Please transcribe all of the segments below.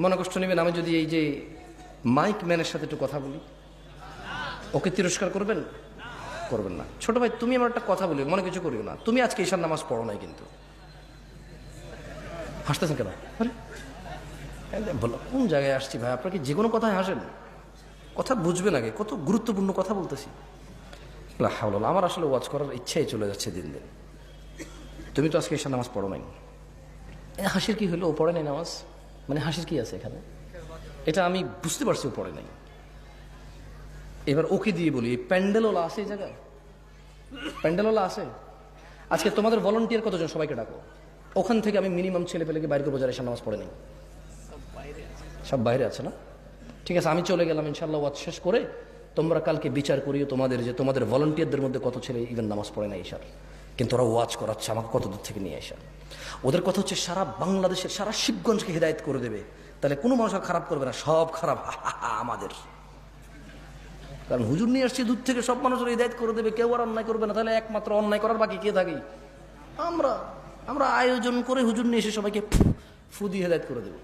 মনে কষ্ট নেবেন আমি যদি এই যে মাইক ম্যানের সাথে একটু কথা বলি, ওকে তিরস্কার করবেন? করবেন না। ছোট ভাই তুমি আমার একটা কথা বলি, মনে কিছু করিও না, তুমি আজকে ঈশার নামাজ পড়ো নাই কিন্তু। হাসতেছেন কেন? বলো কোন জায়গায় আসছি ভাই, আপনার কি যে কোনো কথায় হাসেন? কথা বুঝবেন আগে, কত গুরুত্বপূর্ণ কথা বলতেছি। আমার আসলে ওয়াজ করার ইচ্ছাই চলে যাচ্ছে দিন দিন। তুমি তো আজকে ঈশার নামাজ পড়ো নাই, হাসির কি হলো? ও পড়ে নাই নামাজ, মানে হাসির কি আছে এখানে? এটা আমি বুঝতে পারছি ও পড়ে নাই। এবার ওকে দিয়ে বলি, প্যান্ডেলওয়ালা আছে এই জায়গায়? প্যান্ডেলওয়ালা আছে? আজকে তোমাদের ভলান্টিয়ার কতজন? সবাইকে ডাকো। ওখান থেকে আমি মিনিমাম ছেলে পেলেকে বাইরে বোঝার ঈশার নামাজ পড়ে নাই, সব বাইরে আছে না? ঠিক আছে, আমি চলে গেলাম ইনশাল্লাহ। ওয়াজ শেষ করে তোমরা কালকে বিচার করিও তোমাদের, যে তোমাদের ভলান্টিয়ারদের মধ্যে কত ছেলে ইভেন নামাজ পড়ে না ঈশার, কিন্তু ওরা ওয়াজ করাচ্ছে আমাকে কত দূর থেকে নিয়ে আসা। ওদের কথা হচ্ছে সারা বাংলাদেশের, সারা শিবগঞ্জকে হেদায়েত করে দেবে। তাহলে কোনো মানুষ আর খারাপ করবে না, সব খারাপ আমাদের। কারণ হুজুর নিয়ে আসছে দূর থেকে, সব মানুষের হেদায়েত করে দেবে, কেউ আর অন্যায় করবে না। তাহলে একমাত্র অন্যায় করার বাকি কে থাকে? আমরা। আমরা আয়োজন করে হুজুর নিয়ে এসে সবাইকে ফু দিয়ে হেদায়েত করে দেব।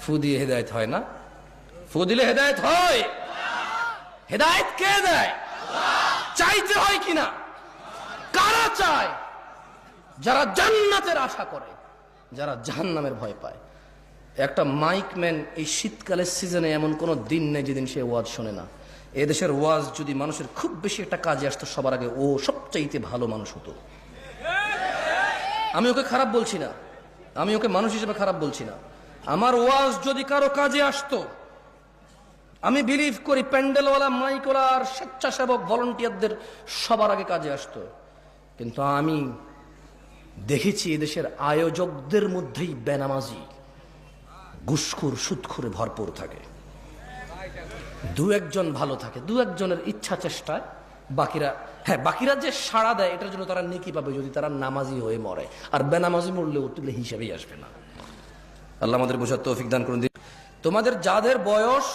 ফু দিয়ে হেদায়েত হয় না, ফু দিলে হেদায়েত হয়? হেদায়েত কে দেয়? চাইতে হয় কিনা? কারা চায়? যারা জান্নাতের আশা করে, যারা জাহান্নামের ভয় পায়। একটা মাইক ম্যান এই শীতকালের সিজনে এমন কোন দিন নেই যেদিন সে ওয়াজ শোনে না। এদেশের ওয়াজ যদি মানুষের খুব বেশি একটা কাজে আসতো, সবার আগে ও সবচাইতে ভালো মানুষ হতো। আমি ওকে খারাপ বলছি না, আমি ওকে মানুষ হিসেবে খারাপ বলছি না। আমার ওয়াজ যদি কারো কাজে আসতো, আমি বিলিভ করি প্যান্ডেলওয়ালা, মাইকওয়ালা আর স্বেচ্ছাসেবক ভলান্টিয়ারদের সবার আগে কাজে আসতো। কিন্তু আমি দেখেছি এদেশের আয়োজকদের মধ্যেই বেনামাজি, ঘুষখোর, সুদখোরে ভরপুর থাকে। দু একজন ভালো থাকে, দু একজনের ইচ্ছা চেষ্টায়, বাকিরা, হ্যাঁ বাকিরা যে সাড়া দেয় এটার জন্য তারা নেকি পাবে যদি তারা নামাজি হয়ে মরে, আর বেনামাজি মরলে ওর হিসাবেই আসবে না। আল্লাহ আমাদের বোঝার তৌফিক দান করুন। তোমাদের যাদের বয়স